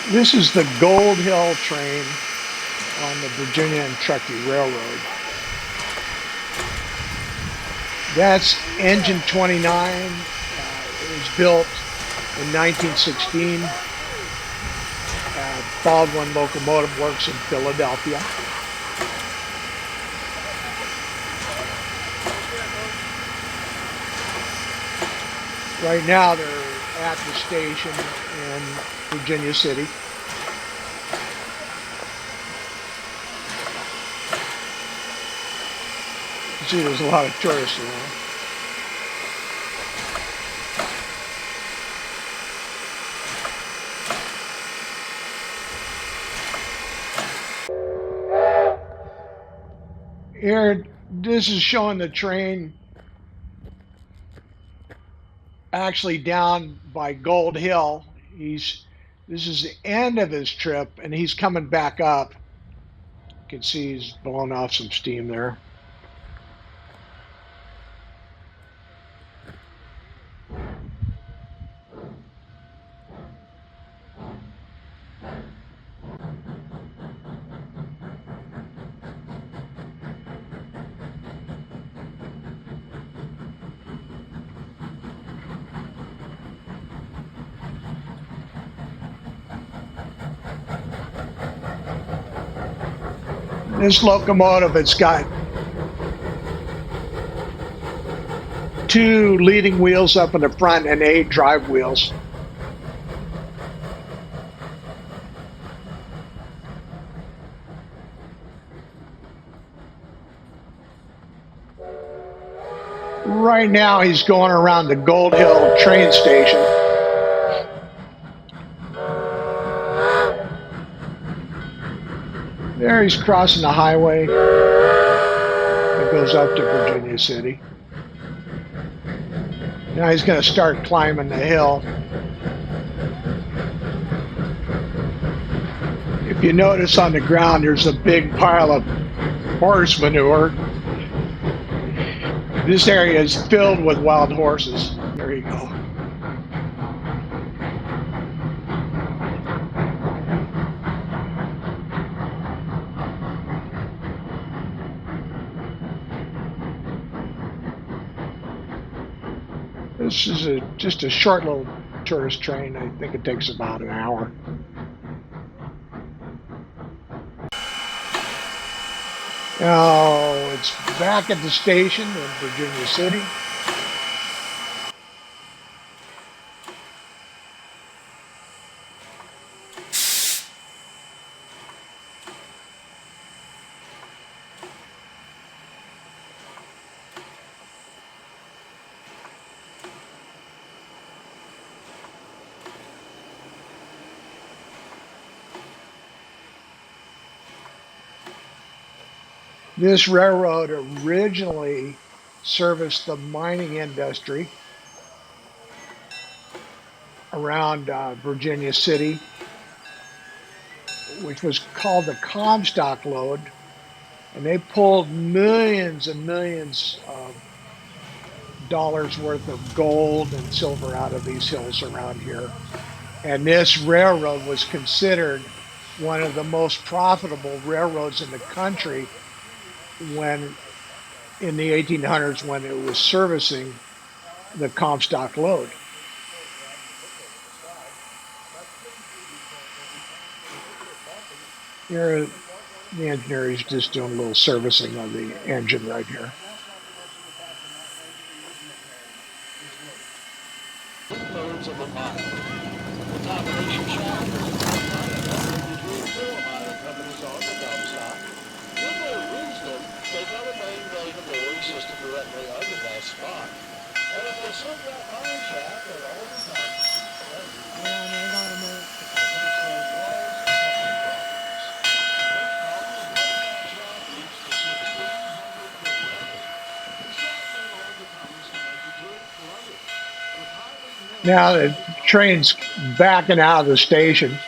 This is the Gold Hill train on the Virginia and Truckee Railroad. That's engine 29. It was built in 1916. Baldwin Locomotive Works in Philadelphia. Right now, they're at the station in Virginia City. You see, there's a lot of tourists around. Here, this is showing the train actually down by Gold Hill. This is the end of his trip, and he's coming back up. You can see he's blowing off some steam there. This locomotive, it's got two leading wheels up in the front and eight drive wheels. Right now, he's going around the Gold Hill train station. There he's crossing the highway that goes up to Virginia City. Now he's going to start climbing the hill. If you notice on the ground, there's a big pile of horse manure. This area is filled with wild horses. There you go. This is just a short little tourist train. I think it takes about an hour. Now it's back at the station in Virginia City. This railroad originally serviced the mining industry around Virginia City, which was called the Comstock Load, and they pulled millions and millions of dollars worth of gold and silver out of these hills around here. And this railroad was considered one of the most profitable railroads in the country when in the 1800s when it was servicing the Comstock Lode. Here, the engineer is just doing a little servicing of the engine right here. Two-thirds of a mile. The combination shaft between mining companies on the Comstock. With their wisdom, they never maintained a mooring system directly under that spot. And if they sunk that mine shaft at all the time, Now the train's backing out of the station.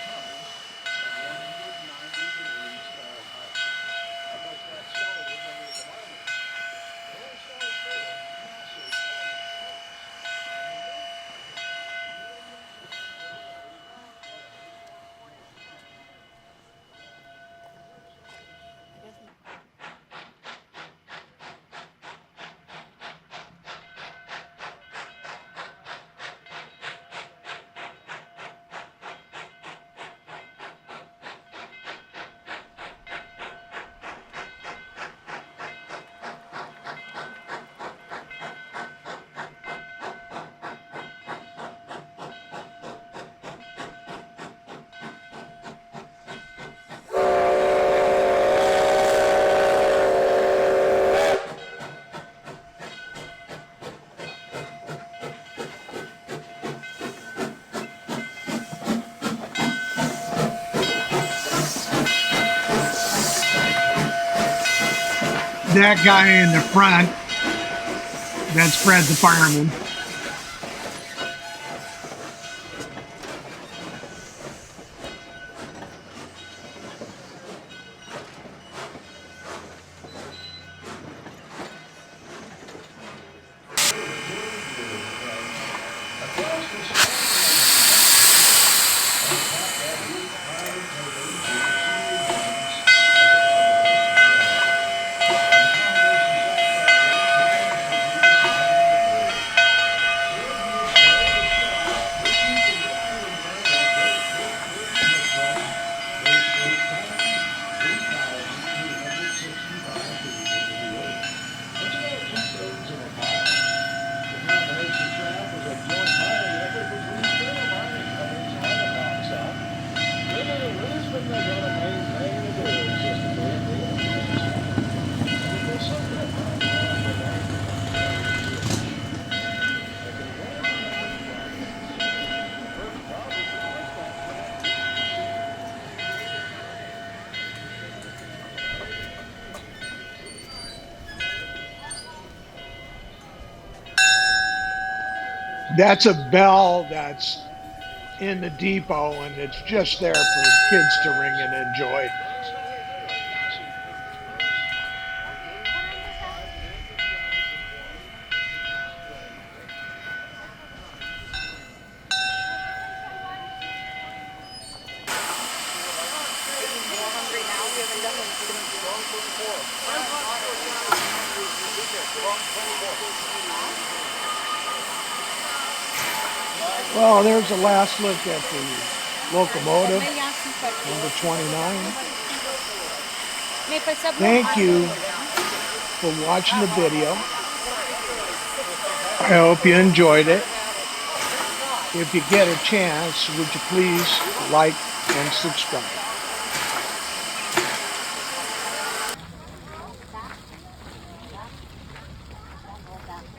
That guy in the front, that's Fred the fireman. Across the sky and atop that huge pine craters, you can see the remains of the combination shaft. And the combination shaft operates 9 centuries behind the bridge. If you stay the shaft, then you can dive into that great big curtain across those 8,365 feet into the earth. That's about 2/3 of a mile. The combination shaft was a joint mining effort between several mining companies on the Comstock. Then in a reason they got to maintain a drilling system there at the end of the Comstock. And if they suck that mine off, the longer Comstock gets rich. But there was another problem. The first problem was that shaft didn't receive any regular drilling. That's a bell that's in the depot, and it's just there for kids to ring and enjoy. That's how they do it. Spruce are grew 5 million yards of water each day. Well, there's a last look at the locomotive, number 29. Thank you for watching the video. I hope you enjoyed it. If you get a chance, would you please like and subscribe?